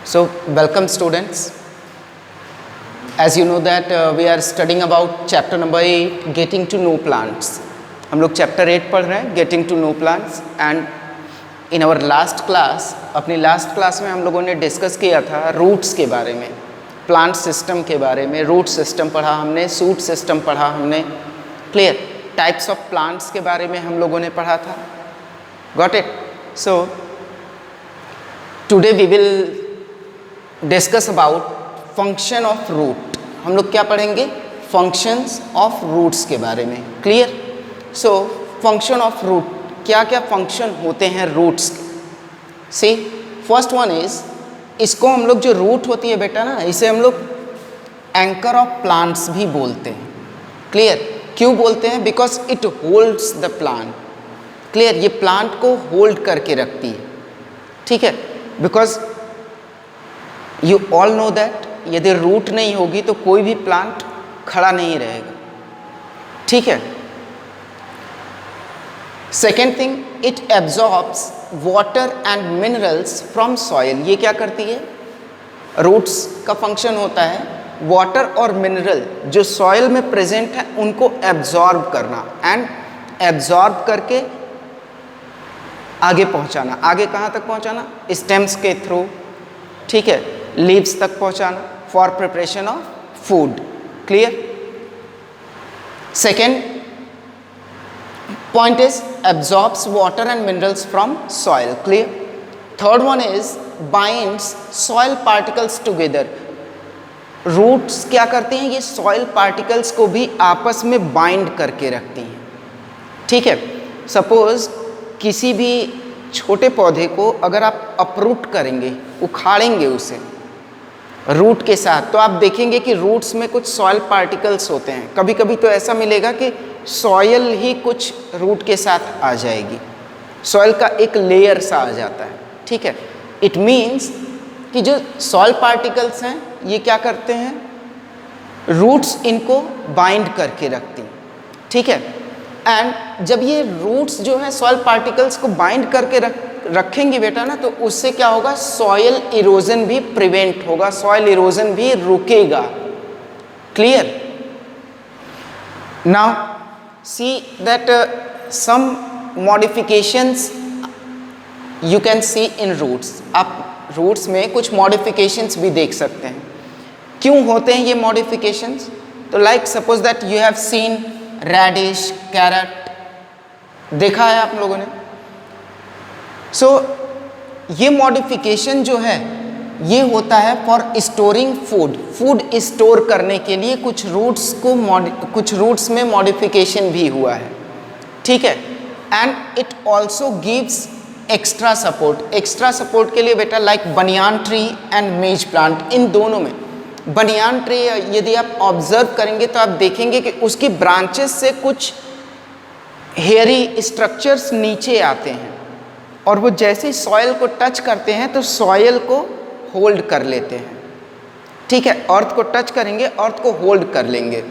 So, welcome students. As you know that we are studying about chapter number 8, getting to know plants. हम लोग chapter 8 पढ़ रहे हैं, getting to know plants. And in our last class, अपनी last class में हम लोगों ने डिस्कस किया था रूट्स के बारे में, प्लांट सिस्टम के बारे में. रूट सिस्टम पढ़ा हमने, शूट सिस्टम पढ़ा हमने. क्लियर? टाइप्स ऑफ प्लांट्स के बारे में हम लोगों ने पढ़ा था. Got it? So today we will discuss about function of root. हम लोग क्या पढ़ेंगे? फंक्शंस ऑफ रूट्स के बारे में. Clear? So function of root, क्या क्या फंक्शन होते हैं रूट्स के. सी, फर्स्ट वन इज, इसको हम लोग जो रूट होती है बेटा ना, इसे हम लोग एंकर ऑफ प्लांट्स भी बोलते हैं. क्लियर? क्यों बोलते हैं? Because it holds the plant. Clear? ये प्लांट को होल्ड करके रखती है. ठीक है? Because you all know that यदि रूट नहीं होगी तो कोई भी प्लांट खड़ा नहीं रहेगा. ठीक है? Second thing, it absorbs water and minerals from soil. ये क्या करती है? रूट्स का फंक्शन होता है वाटर और मिनरल जो सॉइल में प्रेजेंट है उनको एब्जॉर्ब करना, एंड एब्जॉर्ब करके आगे पहुंचाना. आगे कहाँ तक पहुंचाना? स्टेम्स के थ्रू. ठीक है? लीव्स तक पहुंचाना for preparation of food. Clear? Second point is absorbs water and minerals from soil. Clear? Third one is binds soil particles together. Roots क्या करती हैं? ये soil particles को भी आपस में bind करके रखती हैं. ठीक है? Suppose किसी भी छोटे पौधे को अगर आप uproot करेंगे, उखाड़ेंगे उसे रूट के साथ, तो आप देखेंगे कि रूट्स में कुछ सॉइल पार्टिकल्स होते हैं. कभी कभी तो ऐसा मिलेगा कि सॉयल ही कुछ रूट के साथ आ जाएगी, सॉइल का एक लेयर सा आ जाता है. ठीक है? इट मीन्स कि जो सॉइल पार्टिकल्स हैं ये क्या करते हैं? रूट्स इनको बाइंड करके रखती हैं. ठीक है? एंड जब ये रूट्स जो है सॉइल पार्टिकल्स को बाइंड करके रखेंगे बेटा ना, तो उससे क्या होगा? सॉयल इरोजन भी प्रिवेंट होगा, सॉयल इरोजन भी रुकेगा. Clear? Now see that some modifications you can see in roots. आप रूट्स में कुछ मॉडिफिकेशंस भी देख सकते हैं. क्यों होते हैं ये मॉडिफिकेशंस? तो like suppose that you have seen radish, carrot, देखा है आप लोगों ने. सो ये मॉडिफिकेशन जो है ये होता है for storing food. Food store करने के लिए कुछ रूट्स में मॉडिफिकेशन भी हुआ है. ठीक है? And it also gives extra support. Extra support के लिए बेटा like banyan tree and maize plant, इन दोनों में बनियान ट्री यदि आप ऑब्जर्व करेंगे तो आप देखेंगे कि उसकी ब्रांचेस से कुछ हेयरी स्ट्रक्चर्स नीचे आते हैं, और वो जैसे ही सॉयल को टच करते हैं तो सॉयल को होल्ड कर लेते हैं. ठीक है? अर्थ को टच करेंगे, अर्थ को होल्ड कर लेंगे.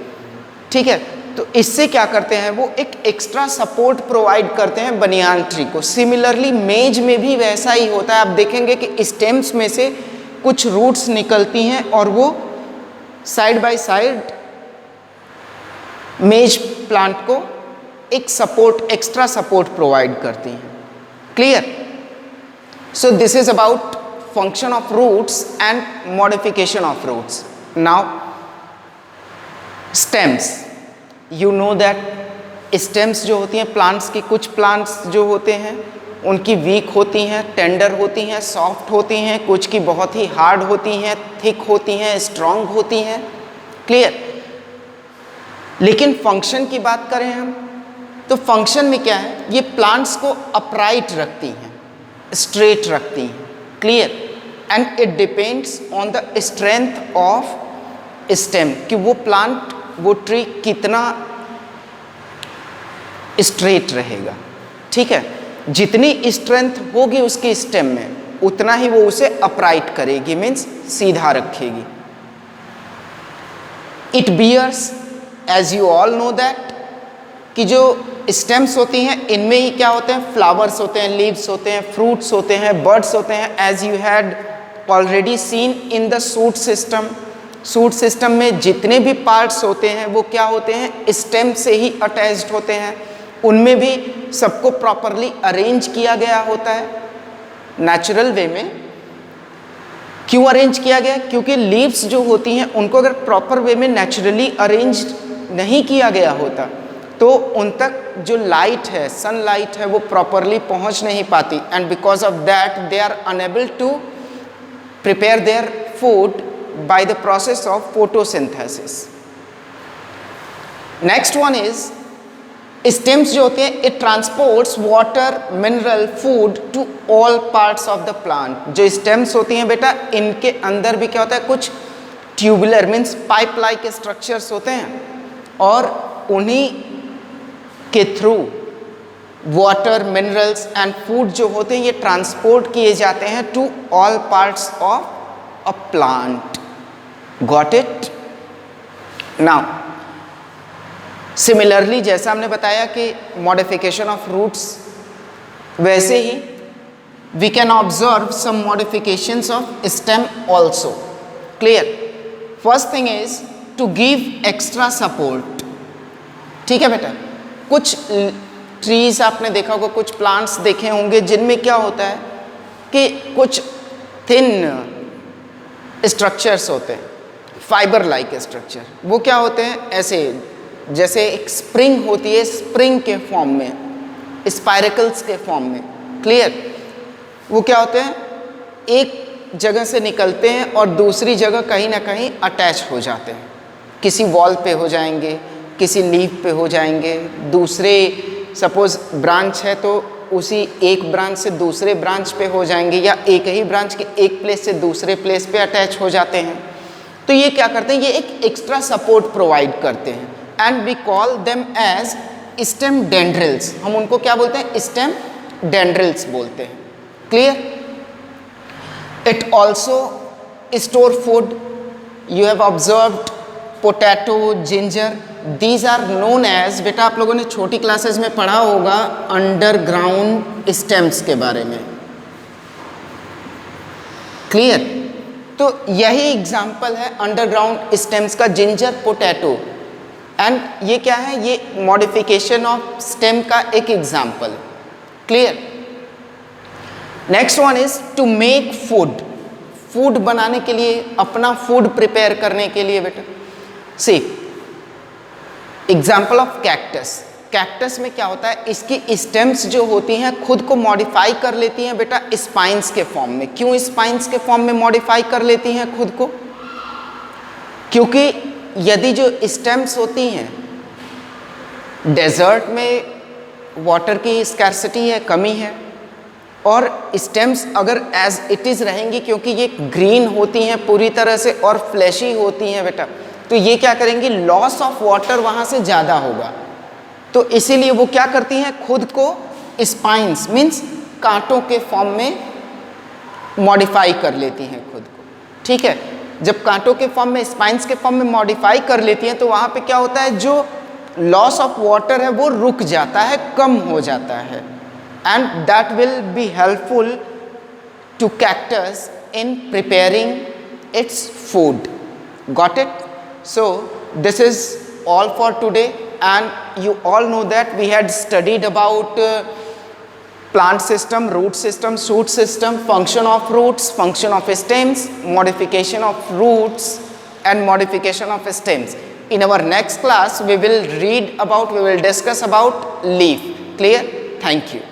ठीक है? तो इससे क्या करते हैं? वो एक एक्स्ट्रा सपोर्ट प्रोवाइड करते हैं बनियान ट्री को. सिमिलरली मेज में भी वैसा ही होता है. आप देखेंगे कि स्टेम्स में से कुछ रूट्स निकलती हैं और वो साइड बाय साइड मेज प्लांट को एक सपोर्ट, एक्स्ट्रा सपोर्ट प्रोवाइड करती हैं. Clear? So this is about function of roots and modification of roots. Now stems, you know that stems जो होती हैं plants की, कुछ plants जो होते हैं उनकी weak होती हैं, tender होती हैं, soft होती हैं, कुछ की बहुत ही hard होती हैं, thick होती हैं, strong होती हैं. Clear? लेकिन function की बात करें हम तो फंक्शन में क्या है? ये प्लांट्स को अपराइट रखती हैं, स्ट्रेट रखती हैं. Clear? And it depends on the strength of stem, कि वो प्लांट, वो ट्री कितना स्ट्रेट रहेगा. ठीक है? जितनी स्ट्रेंथ होगी उसकी स्टेम में उतना ही वो उसे अपराइट करेगी, मीन्स सीधा रखेगी. It bears, as you all know that, कि जो स्टेम्स होती हैं इनमें ही क्या होते हैं? फ्लावर्स होते हैं, लीव्स होते हैं, फ्रूट्स होते हैं, बर्ड्स होते हैं. As you had already seen in the shoot system. Shoot system में जितने भी पार्ट्स होते हैं वो क्या होते हैं, स्टेम से ही अटैच्ड होते हैं। उनमें भी सबको प्रॉपरली अरेंज किया गया होता है नेचुरल वे में। क्यों अरेंज किया गया? क्योंकि लीव्स जो होती हैं उनको अगर प्रॉपर वे में नेचुरली अरेंज नहीं किया गया होता तो उन तक जो लाइट है, सनलाइट है, वो प्रॉपरली पहुंच नहीं पाती, and because of that they are unable to prepare their food by the process of photosynthesis. Next one is stems जो होते हैं, it transports water, mineral, food to all parts of the plant. जो stems होती हैं बेटा, इनके अंदर भी क्या होता है, कुछ tubular means pipe like structures होते हैं और उन्हीं के through water, minerals and food जो होते हैं ये ट्रांसपोर्ट किए जाते हैं to all parts of a plant. Got it? Now, similarly जैसा हमने बताया कि modification of roots, वैसे ही we can observe some modifications of stem also. Clear? First thing is to give extra support. ठीक है बेटा, कुछ ट्रीज आपने देखा होगा, कुछ प्लांट्स देखे होंगे जिनमें क्या होता है कि कुछ थिन स्ट्रक्चर्स होते हैं, फाइबर लाइक स्ट्रक्चर। वो क्या होते हैं, ऐसे जैसे एक स्प्रिंग होती है, स्प्रिंग के फॉर्म में, स्पाइरकल्स के फॉर्म में। क्लियर? वो क्या होते हैं, एक जगह से निकलते हैं और दूसरी जगह कहीं ना कहीं अटैच हो जाते हैं। किसी वॉल पे हो जाएंगे, किसी लीफ पे हो जाएंगे, दूसरे सपोज ब्रांच है तो उसी एक ब्रांच से दूसरे ब्रांच पे हो जाएंगे, या एक ही ब्रांच के एक प्लेस से दूसरे प्लेस पे अटैच हो जाते हैं। तो ये क्या करते हैं, ये एक एक्स्ट्रा सपोर्ट प्रोवाइड करते हैं, and we call them as stem tendrils. हम उनको क्या बोलते हैं, स्टेम डेंड्रिल्स बोलते हैं। Clear? It also store food. You have observed potato, ginger, these are known as, बेटा आप लोगों ने छोटी क्लासेस में पढ़ा होगा अंडरग्राउंड स्टेम्स के बारे में। क्लियर? तो यही एग्जाम्पल है अंडरग्राउंड स्टेम्स का, जिंजर, पोटैटो, एंड ये क्या है, ये मॉडिफिकेशन ऑफ स्टेम का एक example. Clear? Next one is to make food. Food बनाने के लिए, अपना फूड प्रिपेयर करने के लिए बेटा, सी एग्जाम्पल ऑफ कैक्टस। कैक्टस में क्या होता है, इसकी स्टेम्स जो होती हैं खुद को मॉडिफाई कर लेती हैं बेटा स्पाइंस के फॉर्म में। क्यों स्पाइंस के फॉर्म में मॉडिफाई कर लेती हैं खुद को? क्योंकि यदि जो स्टेम्स होती हैं, डेजर्ट में वाटर की स्कैर्सिटी है, कमी है, और स्टेम्स अगर एज इट इज़ रहेंगी, क्योंकि ये ग्रीन होती हैं पूरी तरह से और फ्लैशी होती हैं बेटा, तो ये क्या करेंगी, लॉस ऑफ वाटर वहाँ से ज़्यादा होगा। तो इसीलिए वो क्या करती हैं, खुद को स्पाइंस मीन्स कांटों के फॉर्म में मॉडिफाई कर लेती हैं खुद को। ठीक है? जब कांटों के फॉर्म में, स्पाइंस के फॉर्म में मॉडिफाई कर लेती हैं तो वहाँ पे क्या होता है, जो लॉस ऑफ वाटर है वो रुक जाता है, कम हो जाता है, and that will be helpful to cactus in preparing its food. Got it? So this is all for today, and you all know that we had studied about plant system, root system, shoot system, function of roots, function of stems, modification of roots and modification of stems. In our next class we will discuss about leaf. Clear? Thank you.